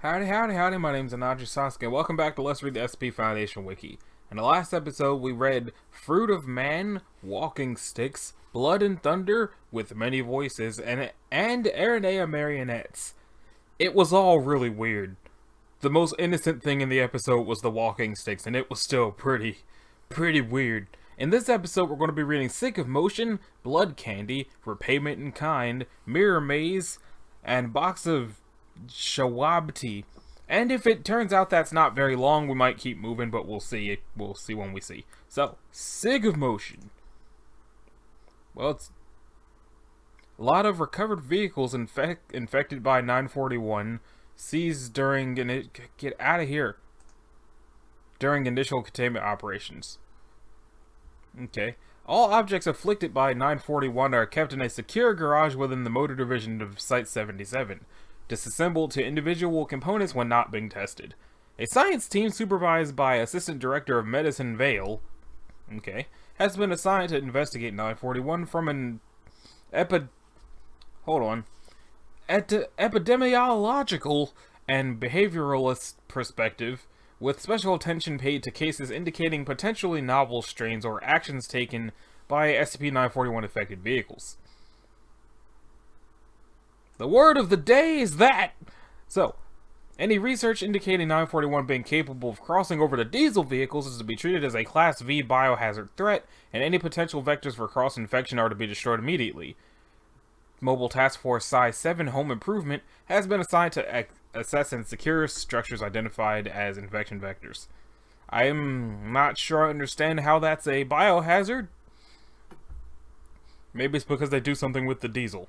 Howdy, howdy, howdy, my name's Anaji Sasuke. Welcome back to Let's Read the SCP Foundation Wiki. In the last episode, we read Fruit of Man, Walking Sticks, Blood and Thunder, with Many Voices, and Aranea Marionettes. It was all really weird. The most innocent thing in the episode was the walking sticks, and it was still pretty weird. In this episode, we're going to be reading Sick of Motion, Blood Candy, Repayment in Kind, Mirror Maze, and Box of Shawabti. And if it turns out that's not very long, we might keep moving, but we'll see. We'll see when we see. So, Sick of Motion. Well, it's a lot of recovered vehicles infected by 941 seized during get out of here during initial containment operations. Okay. All objects afflicted by 941 are kept in a secure garage within the motor division of Site-77, disassembled to individual components when not being tested. A science team supervised by Assistant Director of Medicine Vale, has been assigned to investigate 941 from an epidemiological and behavioralist perspective, with special attention paid to cases indicating potentially novel strains or actions taken by SCP-941 affected vehicles. The word of the day is that! So, any research indicating 941 being capable of crossing over to diesel vehicles is to be treated as a Class V biohazard threat, and any potential vectors for cross-infection are to be destroyed immediately. Mobile Task Force Psi-7 Home Improvement has been assigned to assess and secure structures identified as infection vectors. I am not sure I understand how that's a biohazard. Maybe it's because they do something with the diesel.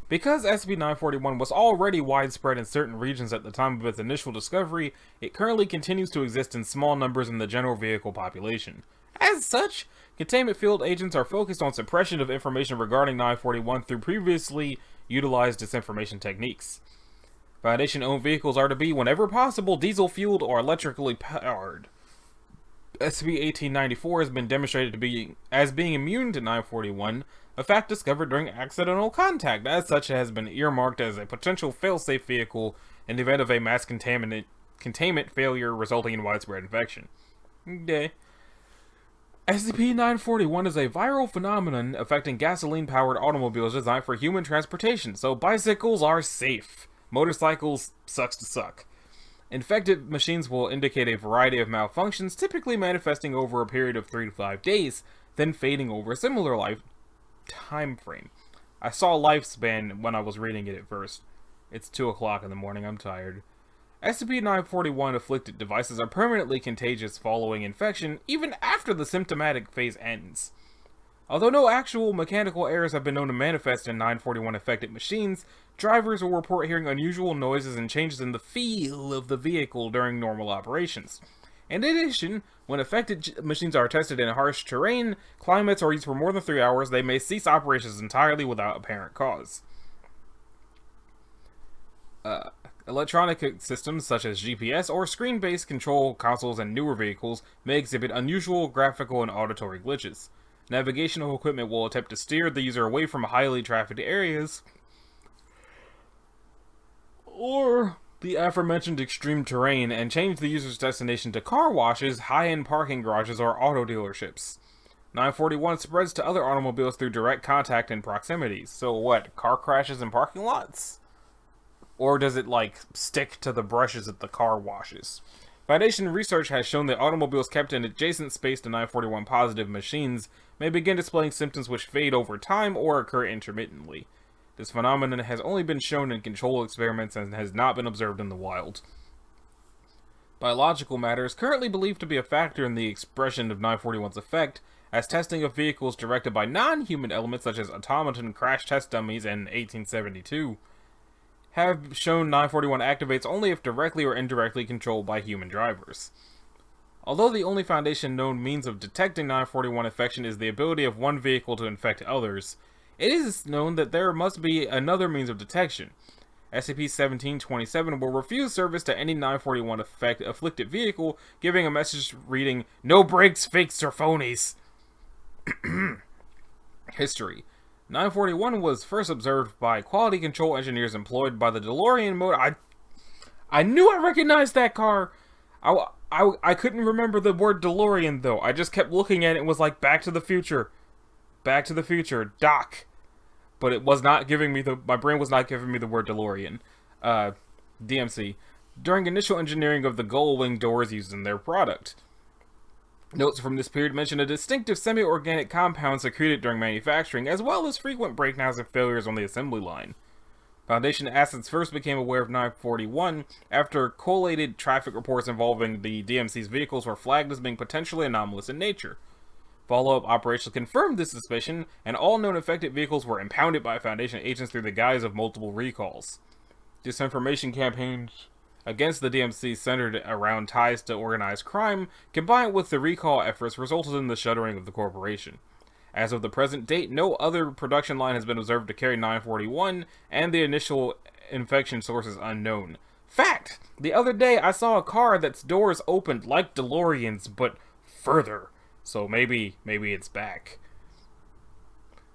Because SCP-941 was already widespread in certain regions at the time of its initial discovery, it currently continues to exist in small numbers in the general vehicle population. As such, containment field agents are focused on suppression of information regarding 941 through previously utilized disinformation techniques. Foundation-owned vehicles are to be, whenever possible, diesel-fueled or electrically powered. SCP-1894 has been demonstrated to be as being immune to 941, a fact discovered during accidental contact. As such, it has been earmarked as a potential fail-safe vehicle in the event of a mass containment failure resulting in widespread infection. Okay. SCP-941 is a viral phenomenon affecting gasoline-powered automobiles designed for human transportation, so bicycles are safe. Motorcycles sucks to suck. Infected machines will indicate a variety of malfunctions, typically manifesting over a period of 3 to 5 days, then fading over a similar time frame. I saw lifespan when I was reading it at first. It's 2 o'clock in the morning, I'm tired. SCP-941 afflicted devices are permanently contagious following infection, even after the symptomatic phase ends. Although no actual mechanical errors have been known to manifest in 941 affected machines, drivers will report hearing unusual noises and changes in the feel of the vehicle during normal operations. In addition, when affected machines are tested in harsh terrain, climates, or used for more than 3 hours, they may cease operations entirely without apparent cause. Electronic systems such as GPS or screen-based control consoles in newer vehicles may exhibit unusual graphical and auditory glitches. Navigational equipment will attempt to steer the user away from highly trafficked areas or the aforementioned extreme terrain and change the user's destination to car washes, high-end parking garages, or auto dealerships. 941 spreads to other automobiles through direct contact and proximity. So what, car crashes in parking lots? Or does it, stick to the brushes at the car washes? Foundation research has shown that automobiles kept in adjacent space to 941 positive machines may begin displaying symptoms which fade over time or occur intermittently. This phenomenon has only been shown in control experiments and has not been observed in the wild. Biological matter is currently believed to be a factor in the expression of 941's effect, as testing of vehicles directed by non-human elements such as automaton crash test dummies in 1872 have shown 941 activates only if directly or indirectly controlled by human drivers. Although the only Foundation known means of detecting 941 infection is the ability of one vehicle to infect others, it is known that there must be another means of detection. SCP-1727 will refuse service to any 941 afflicted vehicle, giving a message reading, "No brakes, fakes, or phonies." History. 941 was first observed by quality control engineers employed by the DeLorean motor... I knew I recognized that car. I couldn't remember the word DeLorean, though. I just kept looking at it and was like, Back to the Future. Back to the Future. Doc. But it was not giving me my brain was not giving me the word DeLorean. DMC. During initial engineering of the gull wing doors used in their product. Notes from this period mention a distinctive semi-organic compound secreted during manufacturing, as well as frequent breakdowns and failures on the assembly line. Foundation Acids first became aware of 941 after collated traffic reports involving the DMC's vehicles were flagged as being potentially anomalous in nature. Follow-up operations confirmed this suspicion, and all known affected vehicles were impounded by Foundation agents through the guise of multiple recalls. Disinformation campaigns against the DMC centered around ties to organized crime, combined with the recall efforts, resulted in the shuttering of the corporation. As of the present date, no other production line has been observed to carry 941, and the initial infection source is unknown. Fact! The other day, I saw a car that's doors opened like DeLorean's, but further. So maybe it's back.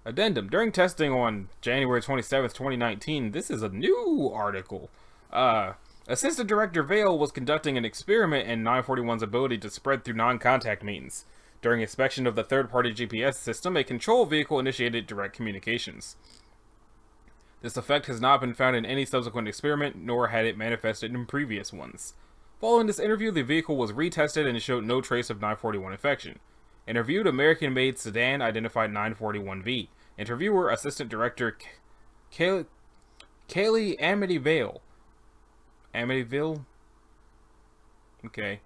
Addendum. During testing on January 27th, 2019, this is a new article. Assistant Director Vale was conducting an experiment in 941's ability to spread through non-contact means. During inspection of the third-party GPS system, a control vehicle initiated direct communications. This effect has not been found in any subsequent experiment, nor had it manifested in previous ones. Following this interview, the vehicle was retested and showed no trace of 941 infection. Interviewed, American-made sedan identified 941V. Interviewer, Assistant Director Kaylee Amityville. Amityville? Okay.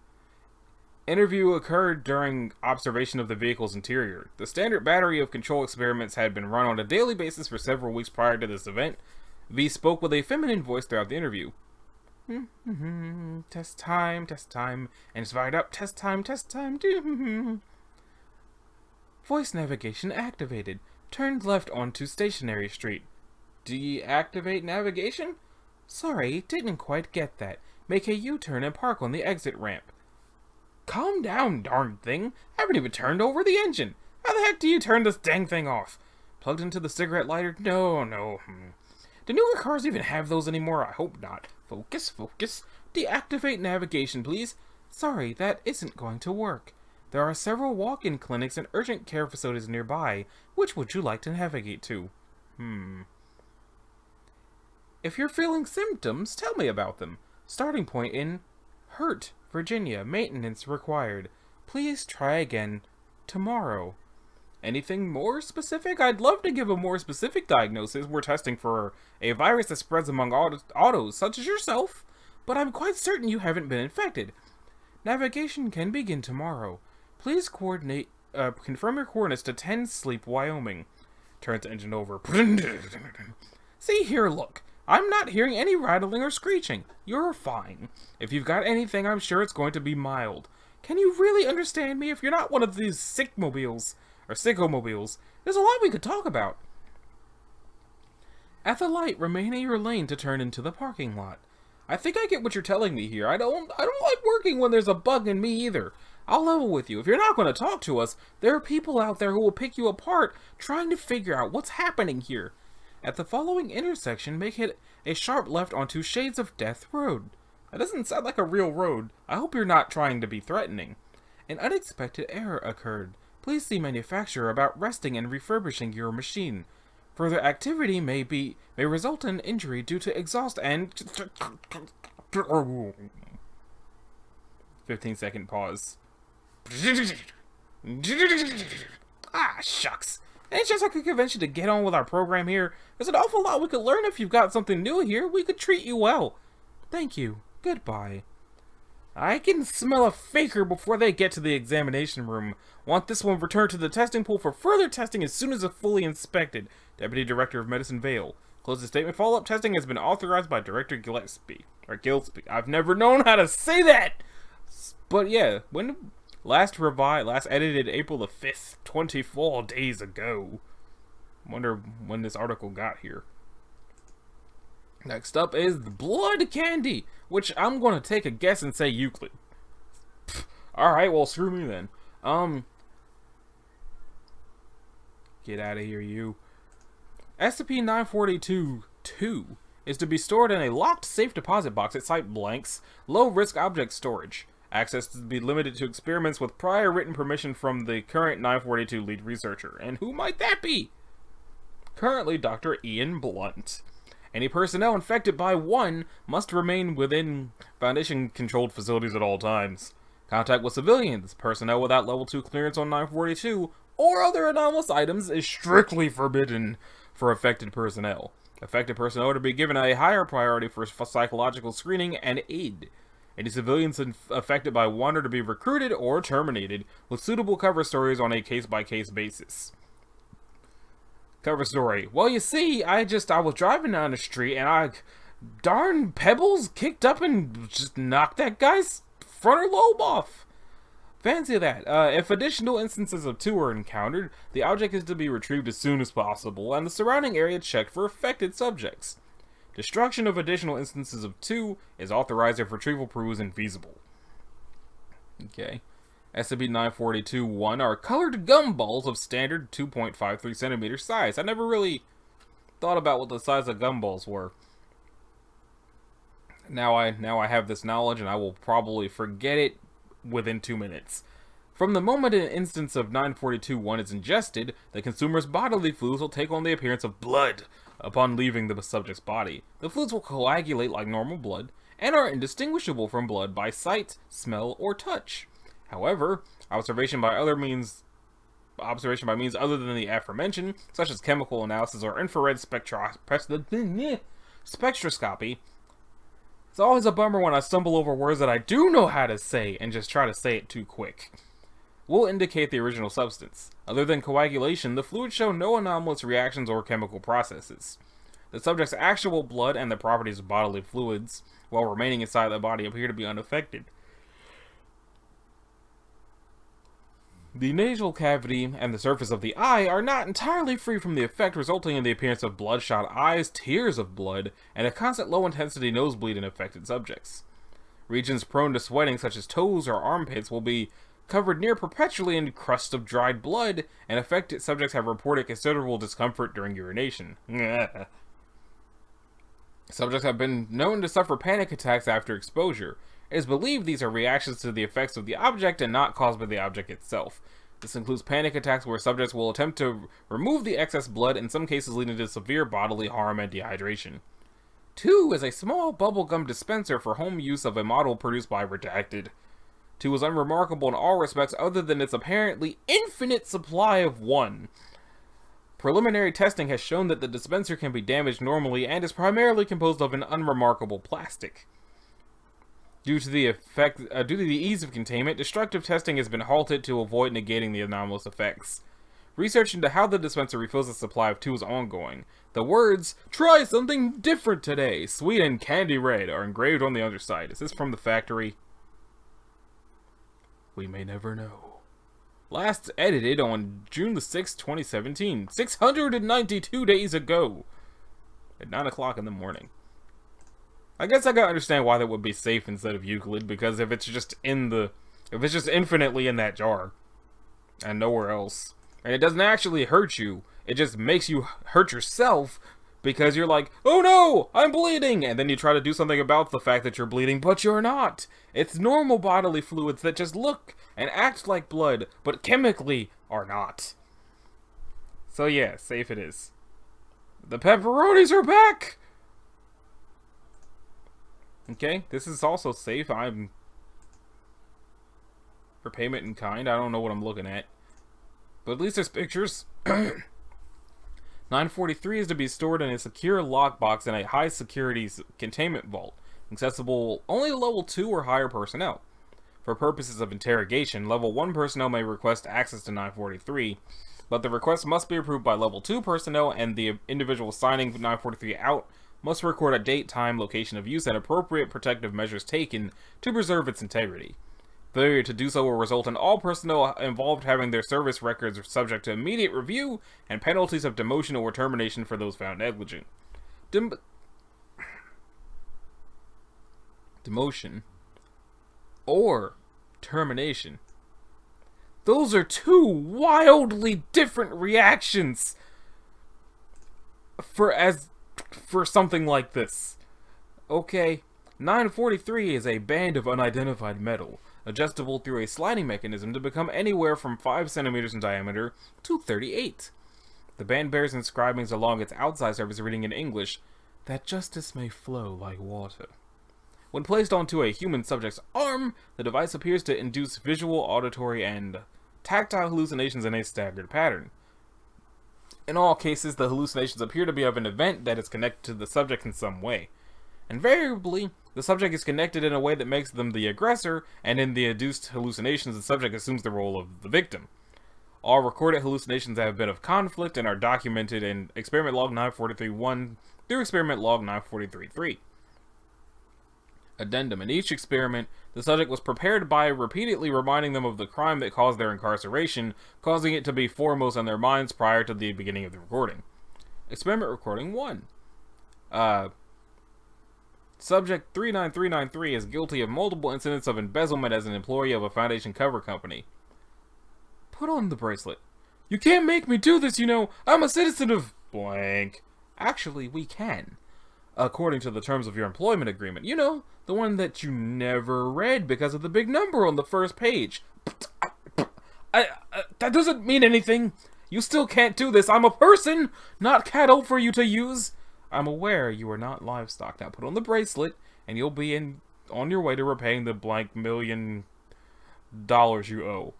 Interview occurred during observation of the vehicle's interior. The standard battery of control experiments had been run on a daily basis for several weeks prior to this event. V spoke with a feminine voice throughout the interview. Test time, and it's fired up, test time, Voice navigation activated. Turned left onto Stationary Street. Deactivate navigation? Sorry, didn't quite get that. Make a U-turn and park on the exit ramp. Calm down, darn thing. I haven't even turned over the engine. How the heck do you turn this dang thing off? Plugged into the cigarette lighter? No. Do newer cars even have those anymore? I hope not. Focus. Deactivate navigation, please. Sorry, that isn't going to work. There are several walk-in clinics and urgent care facilities nearby. Which would you like to navigate to? If you're feeling symptoms, tell me about them. Starting point in Hurt, Virginia. Maintenance required. Please try again tomorrow. Anything more specific? I'd love to give a more specific diagnosis. We're testing for a virus that spreads among autos, such as yourself, but I'm quite certain you haven't been infected. Navigation can begin tomorrow. Please confirm your coordinates to 10 Sleep, Wyoming. Turns engine over. See here, look. I'm not hearing any rattling or screeching. You're fine. If you've got anything, I'm sure it's going to be mild. Can you really understand me if you're not one of these sickmobiles? Or sickomobiles? There's a lot we could talk about. At the light, remain in your lane to turn into the parking lot. I think I get what you're telling me here. I don't like working when there's a bug in me either. I'll level with you. If you're not going to talk to us, there are people out there who will pick you apart trying to figure out what's happening here. At the following intersection, make it a sharp left onto Shades of Death Road. That doesn't sound like a real road. I hope you're not trying to be threatening. An unexpected error occurred. Please see manufacturer about resting and refurbishing your machine. Further activity may result in injury due to exhaust and 15-second pause. Ah, shucks. Any chance I could convince you to get on with our program here? There's an awful lot we could learn if you've got something new here. We could treat you well. Thank you. Goodbye. I can smell a faker before they get to the examination room. Want this one returned to the testing pool for further testing as soon as it's fully inspected. Deputy Director of Medicine Vale. Close the statement. Follow-up testing has been authorized by Director Gillespie. I've never known how to say that! But yeah, when last edited April the 5th, 24 days ago. Wonder when this article got here. Next up is Blood Candy, which I'm going to take a guess and say Euclid. Alright, well, screw me then. Get out of here, you. SCP-942-2 is to be stored in a locked safe deposit box at Site Blank's low-risk object storage. Access is to be limited to experiments with prior written permission from the current 942 lead researcher. And who might that be? Currently, Dr. Ian Blunt. Any personnel infected by 1 must remain within Foundation-controlled facilities at all times. Contact with civilians, personnel without level 2 clearance on 942, or other anomalous items is strictly forbidden for affected personnel. Affected personnel are to be given a higher priority for psychological screening and aid. Any civilians affected by 1 are to be recruited or terminated, with suitable cover stories on a case-by-case basis. Cover story. Well, you see, I was driving down the street and darn pebbles kicked up and just knocked that guy's frontal lobe off. Fancy that. If additional instances of 2 are encountered, the object is to be retrieved as soon as possible, and the surrounding area checked for affected subjects. Destruction of additional instances of 2 is authorized if retrieval proves infeasible. Okay. SCP-942-1 are colored gumballs of standard 2.53 centimeter size. I never really thought about what the size of gumballs were. Now I have this knowledge, and I will probably forget it within 2 minutes. From the moment an instance of 942-1 is ingested, the consumer's bodily fluids will take on the appearance of blood upon leaving the subject's body. The fluids will coagulate like normal blood, and are indistinguishable from blood by sight, smell, or touch. However, observation by means other than the aforementioned, such as chemical analysis or infrared spectroscopy. It's always a bummer when I stumble over words that I do know how to say and just try to say it too quick. Will indicate the original substance. Other than coagulation, the fluids show no anomalous reactions or chemical processes. The subject's actual blood and the properties of bodily fluids, while remaining inside the body, appear to be unaffected. The nasal cavity and the surface of the eye are not entirely free from the effect, resulting in the appearance of bloodshot eyes, tears of blood, and a constant low-intensity nosebleed in affected subjects. Regions prone to sweating, such as toes or armpits, will be covered near perpetually in crusts of dried blood, and affected subjects have reported considerable discomfort during urination. Subjects have been known to suffer panic attacks after exposure. It is believed these are reactions to the effects of the object and not caused by the object itself. This includes panic attacks where subjects will attempt to remove the excess blood, in some cases leading to severe bodily harm and dehydration. 2 is a small bubblegum dispenser for home use of a model produced by Redacted. 2 is unremarkable in all respects other than its apparently infinite supply of 1. Preliminary testing has shown that the dispenser can be damaged normally and is primarily composed of an unremarkable plastic. Due to the ease of containment, destructive testing has been halted to avoid negating the anomalous effects. Research into how the dispenser refills the supply of 2 is ongoing. The words, "Try something different today, sweet and candy red," are engraved on the underside. Is this from the factory? We may never know. Last edited on June the 6th, 2017. 692 days ago. At 9 o'clock in the morning. I guess I gotta understand why that would be safe instead of Euclid, because if it's just infinitely in that jar and nowhere else, and it doesn't actually hurt you, it just makes you hurt yourself because you're like, oh no, I'm bleeding, and then you try to do something about the fact that you're bleeding, but you're not. It's normal bodily fluids that just look and act like blood, but chemically are not. So yeah, safe it is. The pepperonis are back! Okay, this is also safe. I'm for payment in kind. I don't know what I'm looking at, but at least there's pictures. 943 is to be stored in a secure lockbox in a high security containment vault, accessible only to level 2 or higher personnel. For purposes of interrogation, level 1 personnel may request access to 943, but the request must be approved by level 2 personnel, and the individual signing 943 out must record a date, time, location of use, and appropriate protective measures taken to preserve its integrity. Failure to do so will result in all personnel involved having their service records subject to immediate review and penalties of demotion or termination for those found negligent. Demotion or termination. Those are 2 wildly different reactions for as for something like this. Okay, 943 is a band of unidentified metal, adjustable through a sliding mechanism to become anywhere from 5 centimeters in diameter to 38. The band bears inscribings along its outside surface reading in English, "that justice may flow like water." When placed onto a human subject's arm, the device appears to induce visual, auditory, and tactile hallucinations in a staggered pattern. In all cases, the hallucinations appear to be of an event that is connected to the subject in some way. Invariably, the subject is connected in a way that makes them the aggressor, and in the induced hallucinations, the subject assumes the role of the victim. All recorded hallucinations have been of conflict and are documented in Experiment Log 943-1 through Experiment Log 943-3. Addendum. In each experiment, the subject was prepared by repeatedly reminding them of the crime that caused their incarceration, causing it to be foremost in their minds prior to the beginning of the recording. Experiment Recording 1. Subject 39393 is guilty of multiple incidents of embezzlement as an employee of a Foundation cover company. Put on the bracelet. You can't make me do this, you know. I'm a citizen of blank. Actually, we can. According to the terms of your employment agreement. You know, the one that you never read because of the big number on the first page. That doesn't mean anything. You still can't do this. I'm a person, not cattle for you to use. I'm aware you are not livestock. Now put on the bracelet, and you'll be on your way to repaying the blank $1 million you owe.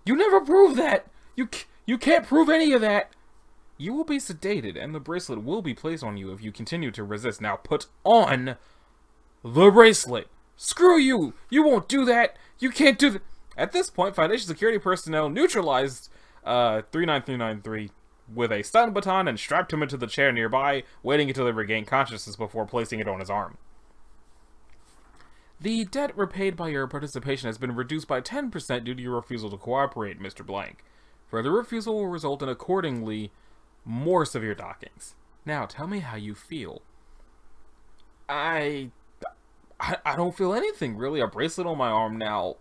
You never proved that! You can't prove any of that! You will be sedated, and the bracelet will be placed on you if you continue to resist. Now put on the bracelet! Screw you! You won't do that! You can't do that! At this point, Foundation security personnel neutralized 39393 with a stun baton and strapped him into the chair nearby, waiting until he regained consciousness before placing it on his arm. The debt repaid by your participation has been reduced by 10% due to your refusal to cooperate, Mr. Blank. Further refusal will result in accordingly more severe dockings. Now, tell me how you feel. I don't feel anything, really. A bracelet on my arm now.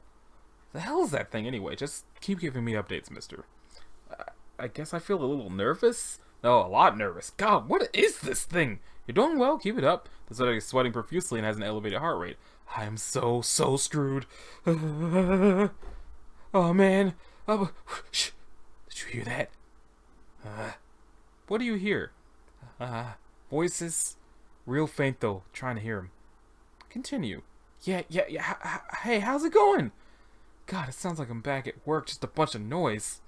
The hell is that thing anyway? Just keep giving me updates, mister. I guess I feel a little nervous. No, a lot nervous. God, what is this thing? You're doing well. Keep it up. The subject is sweating profusely and has an elevated heart rate. I am so screwed. Oh, man. Shh. Did you hear that? What do you hear? Voices. Real faint, though. Trying to hear them. Continue. Yeah. Hey, how's it going? God, it sounds like I'm back at work. Just a bunch of noise.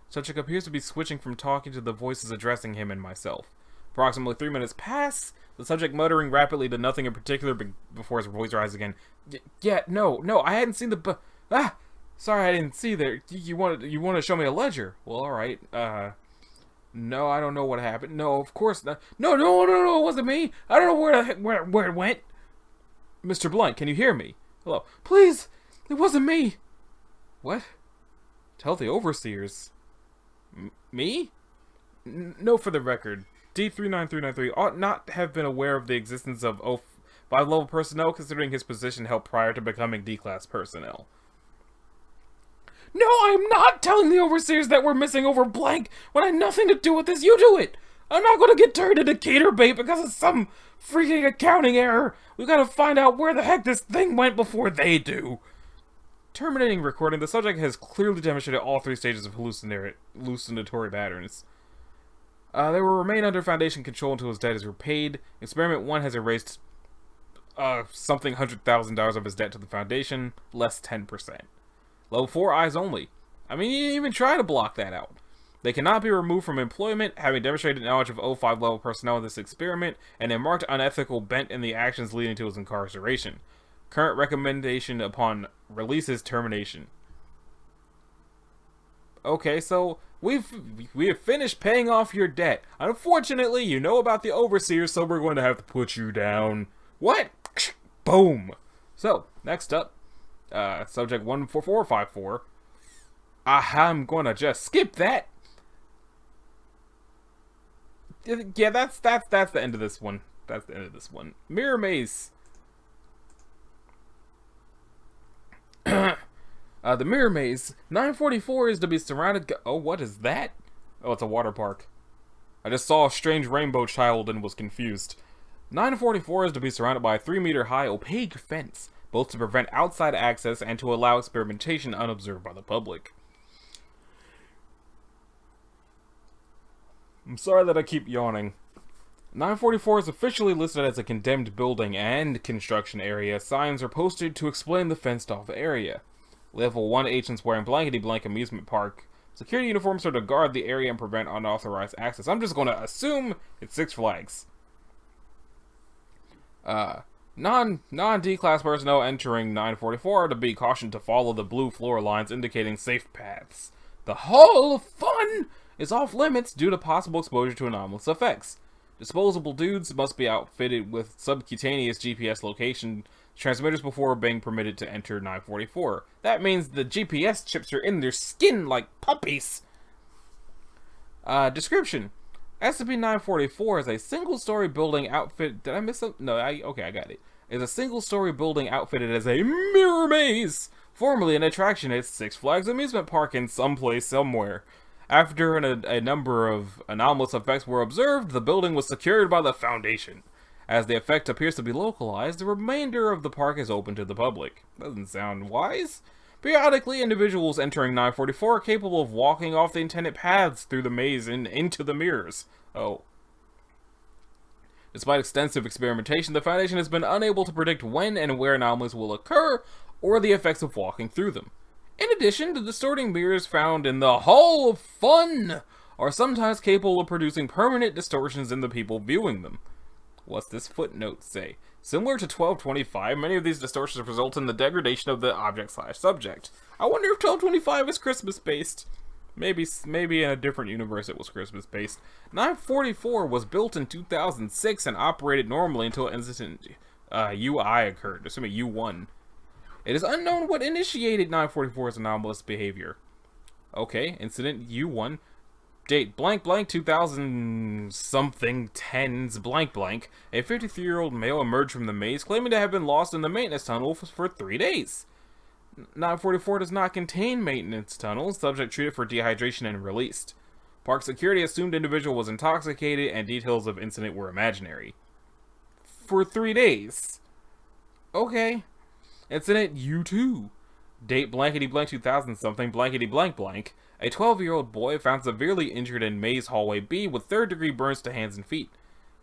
Subject appears to be switching from talking to the voices addressing him and myself. Approximately 3 minutes pass, the subject muttering rapidly to nothing in particular before his voice rises again. No, I hadn't seen the sorry, I didn't see there. You want to show me a ledger? Well, alright, no, I don't know what happened. No, of course not. No, it wasn't me. I don't know where it went. Mr. Blunt, can you hear me? Hello. Please, it wasn't me. What? Tell the overseers. Me? No, for the record. D39393 ought not have been aware of the existence of O5 level personnel, considering his position held prior to becoming D-class personnel. No, I'm not telling the overseers that we're missing over blank when I had nothing to do with this. You do it! I'm not going to get turned into cater bait because of some freaking accounting error. We gotta find out where the heck this thing went before they do. Terminating recording, the subject has clearly demonstrated all 3 stages of hallucinatory patterns. They will remain under Foundation control until his debt is repaid. Experiment 1 has erased something $100,000 of his debt to the Foundation, less 10%. Level 4, eyes only. I mean, he didn't even try to block that out. They cannot be removed from employment, having demonstrated knowledge of O5 level personnel in this experiment, and a marked unethical bent in the actions leading to his incarceration. Current recommendation upon release is termination. Okay, so we have finished paying off your debt. Unfortunately, you know about the overseers, so we're going to have to put you down. What? Boom. So, next up, subject 14454. I'm gonna just skip that. Yeah, that's the end of this one. That's the end of this one. Mirror maze. The mirror maze. 944 is to be surrounded. Oh, what is that? Oh, it's a water park. I just saw a strange rainbow child and was confused. 944 is to be surrounded by a 3-meter-high opaque fence, both to prevent outside access and to allow experimentation unobserved by the public. I'm sorry that I keep yawning. 944 is officially listed as a condemned building and construction area. Signs are posted to explain the fenced-off area. Level 1 agents wearing blankety-blank amusement park security uniforms are to guard the area and prevent unauthorized access. I'm just going to assume it's Six Flags. Non-D-class personnel entering 944 are to be cautioned to follow the blue floor lines indicating safe paths. The Hall of Fun is off limits due to possible exposure to anomalous effects. Disposable dudes must be outfitted with subcutaneous GPS location transmitters before being permitted to enter 944. That means the GPS chips are in their skin like puppies. Description. SCP-944 is a single-story building outfit. Did I miss something? No, okay, I got it. Is a single-story building outfitted as a mirror maze, formerly an attraction at Six Flags amusement park in someplace somewhere. After a number of anomalous effects were observed, the building was secured by the Foundation. As the effect appears to be localized, the remainder of the park is open to the public. Doesn't sound wise. Periodically, individuals entering 944 are capable of walking off the intended paths through the maze and into the mirrors. Oh. Despite extensive experimentation, the Foundation has been unable to predict when and where anomalies will occur, or the effects of walking through them. In addition, the distorting mirrors found in the Hall of Fun are sometimes capable of producing permanent distortions in the people viewing them. What's this footnote say? Similar to 1225, many of these distortions result in the degradation of the object/subject. I wonder if 1225 is Christmas-based. Maybe in a different universe it was Christmas-based. 944 was built in 2006 and operated normally until incident UI occurred, assuming U1. It is unknown what initiated 944's anomalous behavior. Okay, incident U1. Date blank blank 2000 something 10s blank blank. A 53-year-old male emerged from the maze claiming to have been lost in the maintenance tunnel for 3 days. 944 does not contain maintenance tunnels. Subject treated for dehydration and released. Park security assumed individual was intoxicated and details of incident were imaginary. For 3 days. Okay. Incident U2. Date blankety blank 2000 something blankety blank blank. A 12-year-old boy found severely injured in Maze Hallway B with 3rd-degree burns to hands and feet.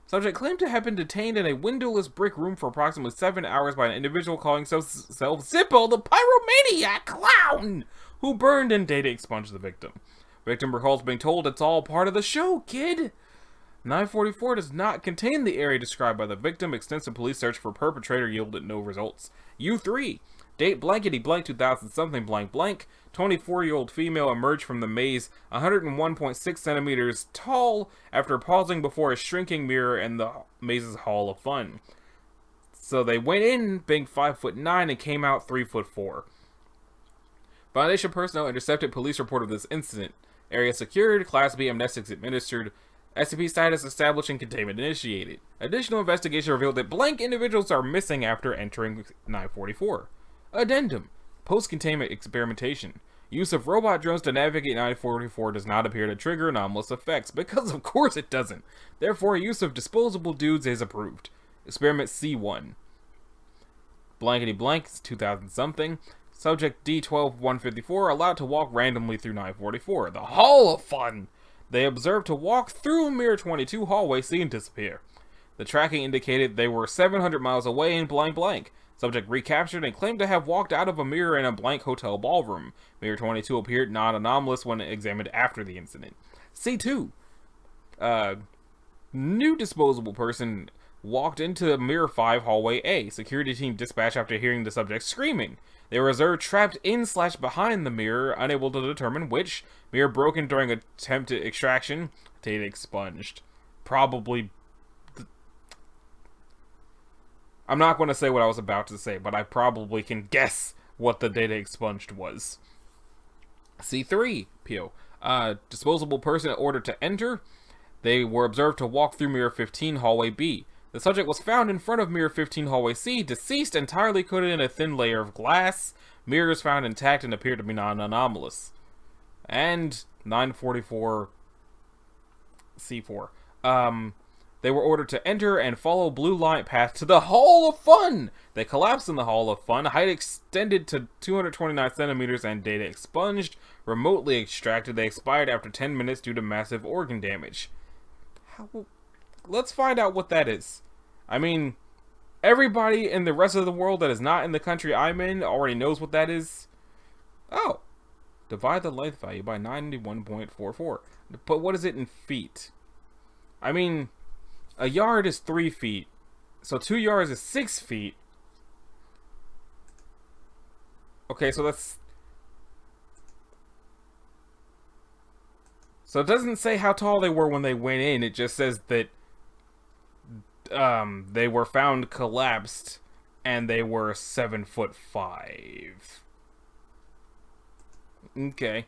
Subject claimed to have been detained in a windowless brick room for approximately 7 hours by an individual calling himself Zippo, the pyromaniac clown, who burned and data expunged the victim. Victim recalls being told, "It's all part of the show, kid." 944 does not contain the area described by the victim. Extensive police search for perpetrator yielded no results. U3. Date blankety blank 2000 something blank blank. 24-year-old female emerged from the maze 101.6 centimeters tall after pausing before a shrinking mirror in the maze's Hall of Fun. So they went in being 5'9" and came out 3'4". Foundation personnel intercepted police report of this incident. Area secured, Class B amnestics administered. SCP status established and containment initiated. Additional investigation revealed that blank individuals are missing after entering 944. Addendum. Post-containment experimentation. Use of robot drones to navigate 944 does not appear to trigger anomalous effects, because of course it doesn't. Therefore, use of disposable dudes is approved. Experiment C1. Blankety blank, 2000 something. Subject D12154 allowed to walk randomly through 944. The Hall of Fun! They observed to walk through Mirror 22 hallway, see and disappear. The tracking indicated they were 700 miles away in blank blank. Subject recaptured and claimed to have walked out of a mirror in a blank hotel ballroom. Mirror 22 appeared non-anomalous when examined after the incident. C2. New disposable person walked into Mirror 5 hallway A. Security team dispatched after hearing the subject screaming. They were observed trapped in/behind the mirror, unable to determine which. Mirror broken during attempted extraction. Data expunged. Probably... I'm not going to say what I was about to say, but I probably can guess what the data expunged was. C3, PO. Disposable person ordered to enter. They were observed to walk through Mirror 15, Hallway B. The subject was found in front of Mirror 15, Hallway C, deceased, entirely coated in a thin layer of glass. Mirrors found intact and appeared to be non-anomalous. And 944 C4. They were ordered to enter and follow blue line path to the Hall of Fun. They collapsed in the Hall of Fun. Height extended to 229 centimeters and data expunged. Remotely extracted. They expired after 10 minutes due to massive organ damage. Let's find out what that is. I mean, everybody in the rest of the world that is not in the country I'm in already knows what that is. Oh. Divide the length value by 91.44. But what is it in feet? I mean, a yard is 3 feet. So 2 yards is 6 feet. Okay, so that's... So it doesn't say how tall they were when they went in. It just says that they were found collapsed and they were 7'5". Okay.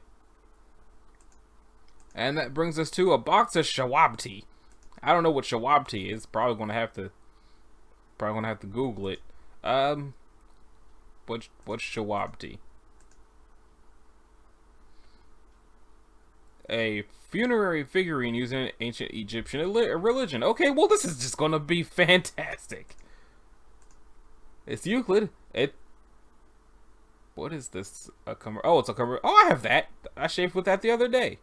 And that brings us to a box of shawab. I don't know what shawab is. Probably gonna have to Google it. What's shawab? A funerary figurine using an ancient Egyptian religion. Okay, well this is just gonna be fantastic. It's Euclid. What is this? Oh, it's a cover. Oh, I have that. I shaved with that the other day.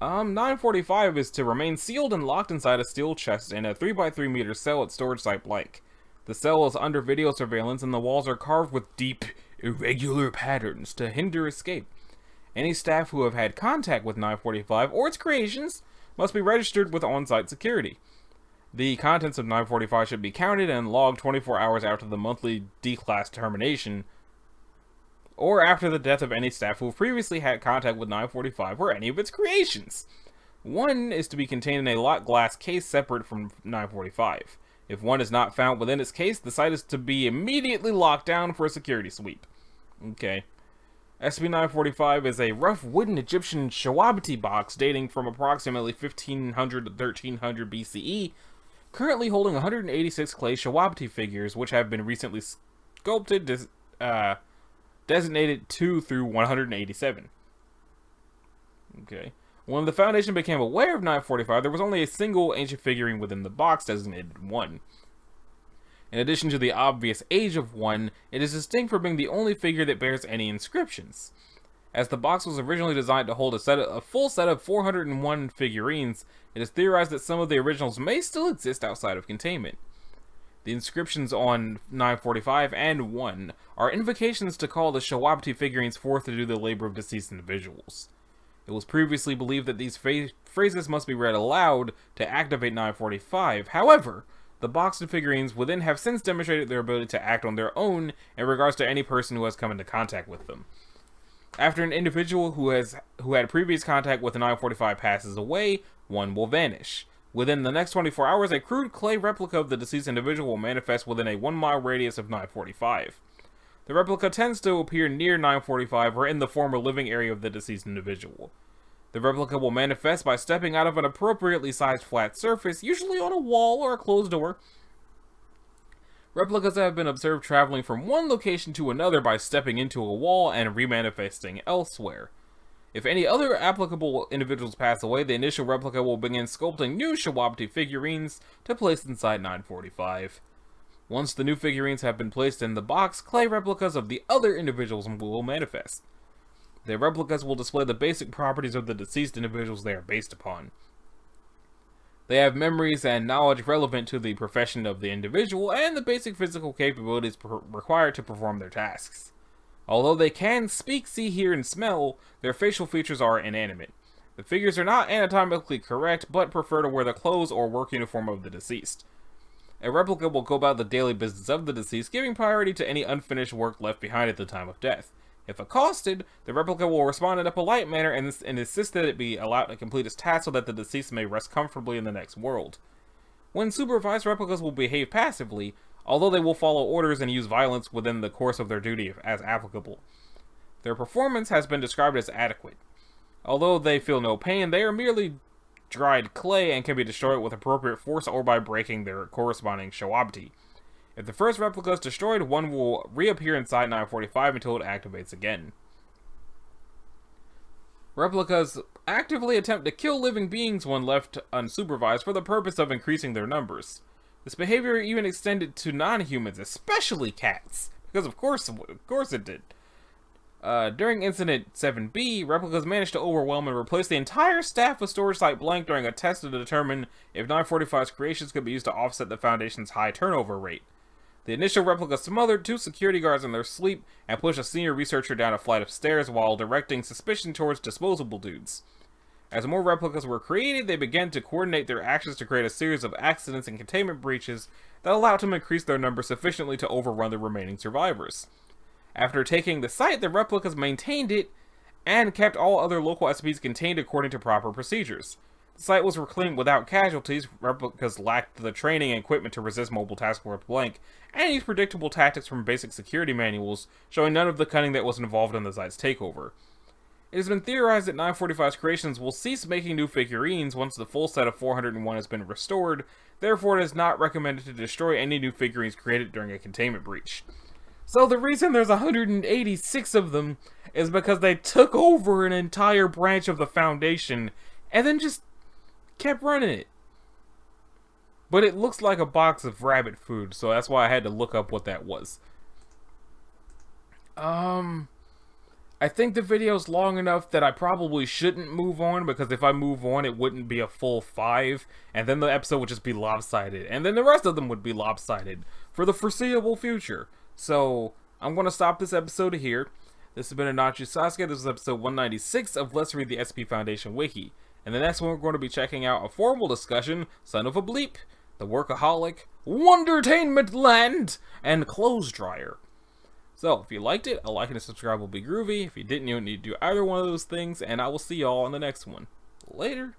945 is to remain sealed and locked inside a steel chest in a 3x3 meter cell at storage site blank. The cell is under video surveillance and the walls are carved with deep, irregular patterns to hinder escape. Any staff who have had contact with 945 or its creations must be registered with on-site security. The contents of 945 should be counted and logged 24 hours after the monthly D-class termination, or after the death of any staff who have previously had contact with 945 or any of its creations. 1 is to be contained in a locked glass case separate from 945. If 1 is not found within its case, the site is to be immediately locked down for a security sweep. Okay. SCP-945 is a rough wooden Egyptian shawab box dating from approximately 1500 to 1300 BCE, currently holding 186 clay shawab figures, which have been recently sculpted, designated 2 through 187. Okay. When the Foundation became aware of 945, there was only a single ancient figurine within the box, designated 1. In addition to the obvious age of 1, it is distinct for being the only figure that bears any inscriptions. As the box was originally designed to hold a full set of 401 figurines, it is theorized that some of the originals may still exist outside of containment. The inscriptions on 945 and 1 are invocations to call the shawab figurines forth to do the labor of deceased individuals. It was previously believed that these phrases must be read aloud to activate 945. However, the box and figurines within have since demonstrated their ability to act on their own in regards to any person who has come into contact with them. After an individual who had previous contact with 945 passes away, 1 will vanish. Within the next 24 hours, a crude clay replica of the deceased individual will manifest within a 1-mile radius of 945. The replica tends to appear near 945 or in the former living area of the deceased individual. The replica will manifest by stepping out of an appropriately sized flat surface, usually on a wall or a closed door. Replicas have been observed traveling from one location to another by stepping into a wall and remanifesting elsewhere. If any other applicable individuals pass away, the initial replica will begin sculpting new shawab figurines to place inside 945. Once the new figurines have been placed in the box, clay replicas of the other individuals will manifest. The replicas will display the basic properties of the deceased individuals they are based upon. They have memories and knowledge relevant to the profession of the individual and the basic physical capabilities required to perform their tasks. Although they can speak, see, hear, and smell, their facial features are inanimate. The figures are not anatomically correct, but prefer to wear the clothes or work uniform of the deceased. A replica will go about the daily business of the deceased, giving priority to any unfinished work left behind at the time of death. If accosted, the replica will respond in a polite manner and insist that it be allowed to complete its task so that the deceased may rest comfortably in the next world. When supervised, replicas will behave passively, although they will follow orders and use violence within the course of their duty as applicable. Their performance has been described as adequate. Although they feel no pain, they are merely dried clay and can be destroyed with appropriate force or by breaking their corresponding shawab. If the first replica is destroyed, 1 will reappear inside 945 until it activates again. Replicas actively attempt to kill living beings when left unsupervised for the purpose of increasing their numbers. This behavior even extended to non-humans, especially cats, because of course it did. During Incident 7B, replicas managed to overwhelm and replace the entire staff of Storage Site Blank during a test to determine if 945's creations could be used to offset the Foundation's high turnover rate. The initial replica smothered 2 security guards in their sleep and pushed a senior researcher down a flight of stairs while directing suspicion towards disposable dudes. As more replicas were created, they began to coordinate their actions to create a series of accidents and containment breaches that allowed them to increase their number sufficiently to overrun the remaining survivors. After taking the site, the replicas maintained it and kept all other local SCPs contained according to proper procedures. The site was reclaimed without casualties. Replicas lacked the training and equipment to resist Mobile Task Force Blank, and used predictable tactics from basic security manuals, showing none of the cunning that was involved in the site's takeover. It has been theorized that 945's creations will cease making new figurines once the full set of 401 has been restored, therefore it is not recommended to destroy any new figurines created during a containment breach. So the reason there's 186 of them is because they took over an entire branch of the Foundation and then just kept running it. But it looks like a box of rabbit food, so that's why I had to look up what that was. I think the video's long enough that I probably shouldn't move on, because if I move on, it wouldn't be a full 5, and then the episode would just be lopsided, and then the rest of them would be lopsided for the foreseeable future. So, I'm going to stop this episode here. This has been Anachi Sasuke. This is episode 196 of Let's Read the SCP Foundation Wiki. And the next one we're going to be checking out a formal discussion, Son of a Bleep, The Workaholic, Wondertainment Land, and Clothes Dryer. So, if you liked it, a like and a subscribe will be groovy. If you didn't, you don't need to do either one of those things, and I will see y'all in the next one. Later.